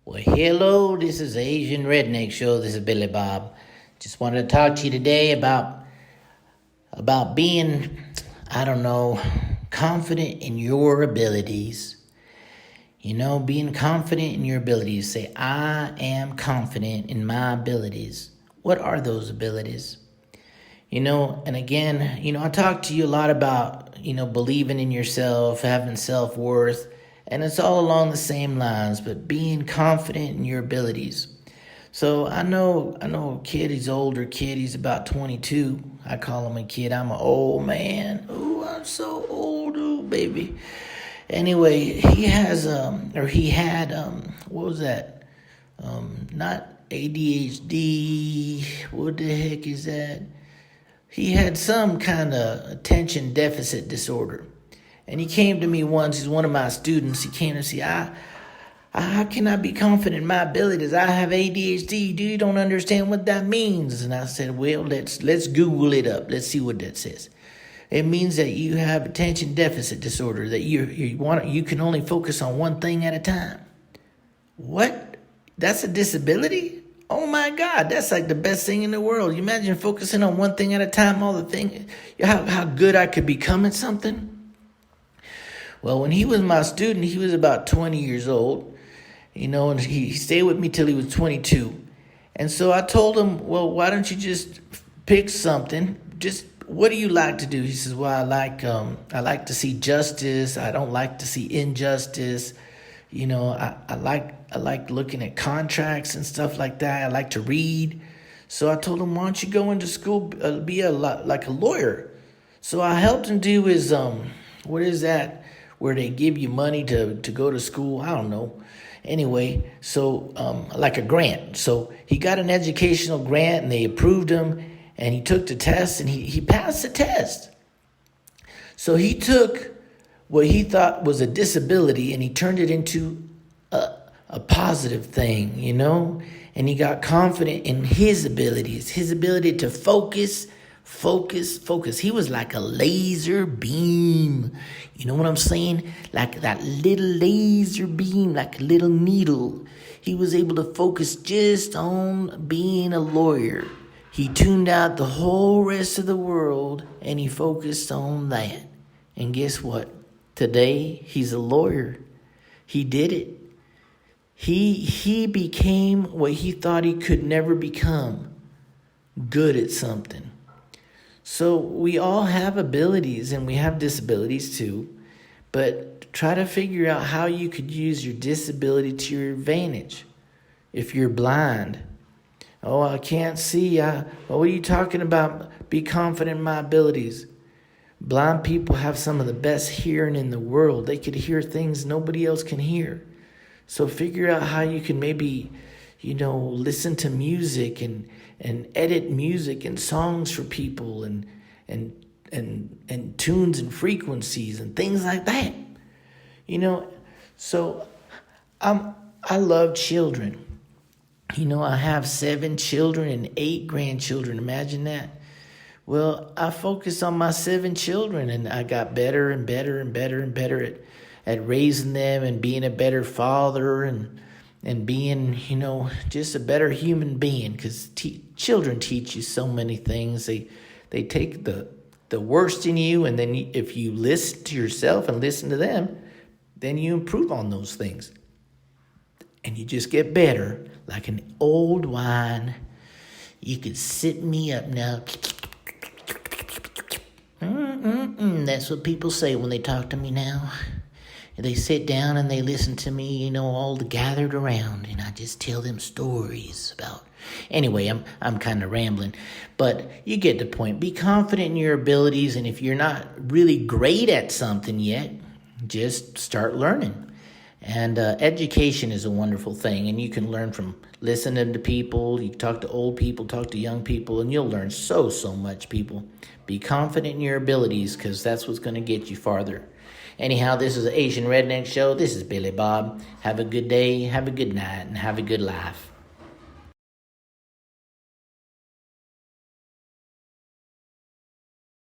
Well, hello, this is the Asian Redneck Show. This is Billy Bob. Just wanted to talk to you today about being, confident in your abilities. Being confident in your abilities. Say, I am confident in my abilities. What are those abilities? And again, I talk to you a lot about, believing in yourself, having self-worth, and it's all along the same lines, but being confident in your abilities. So I know a kid, he's an older kid, he's about 22. I call him a kid. I'm an old man. Ooh, I'm so old, ooh, baby. Anyway, he had, what was that? Not ADHD, what the heck is that? He had some kind of attention deficit disorder. And he came to me once, he's one of my students. He came to see, how can I be confident in my abilities? I have ADHD. You don't understand what that means. And I said, well, let's Google it up. Let's see what that says. It means that you have attention deficit disorder, that you can only focus on one thing at a time. What? That's a disability? Oh my God, that's like the best thing in the world. You imagine focusing on one thing at a time, all the things, how good I could become at something. Well, when he was my student, he was about 20 years old, and he stayed with me till he was 22. And so I told him, well, why don't you just pick something? Just, what do you like to do? He says, well, I like to see justice. I don't like to see injustice. I like looking at contracts and stuff like that. I like to read. So I told him, why don't you go into school, be like a lawyer? So I helped him do his, what is that, where they give you money to go to school? I don't know. Anyway, so like a grant. So he got an educational grant and they approved him and he took the test and he passed the test. So he took what he thought was a disability and he turned it into a positive thing, and he got confident in his abilities, his ability to focus. He was like a laser beam. You know what I'm saying? Like that little laser beam, like a little needle. He was able to focus just on being a lawyer. He tuned out the whole rest of the world and he focused on that. And guess what? Today, he's a lawyer. He did it. He became what he thought he could never become. Good at something. So we all have abilities and we have disabilities too. But try to figure out how you could use your disability to your advantage. If you're blind. Oh, I can't see. What are you talking about? Be confident in my abilities. Blind people have some of the best hearing in the world. They could hear things nobody else can hear. So figure out how you can maybe, listen to music and edit music and songs for people and tunes and frequencies and things like that. So I love children. I have 7 children and 8 grandchildren. Imagine that. Well, I focused on my 7 children and I got better and better and better and better at raising them and being a better father and being, just a better human being, because children teach you so many things. They take the worst in you, and then if you listen to yourself and listen to them, then you improve on those things. And you just get better, like an old wine. You could sit me up now. That's what people say when they talk to me now. They sit down and they listen to me, all gathered around, and I just tell them stories about. Anyway, I'm kind of rambling, but you get the point. Be confident in your abilities, and if you're not really great at something yet, just start learning. And education is a wonderful thing, and you can learn from listening to people. You talk to old people, talk to young people, and you'll learn so much, people. Be confident in your abilities, because that's what's going to get you farther. Anyhow, this is the Asian Redneck Show. This is Billy Bob. Have a good day, have a good night, and have a good life.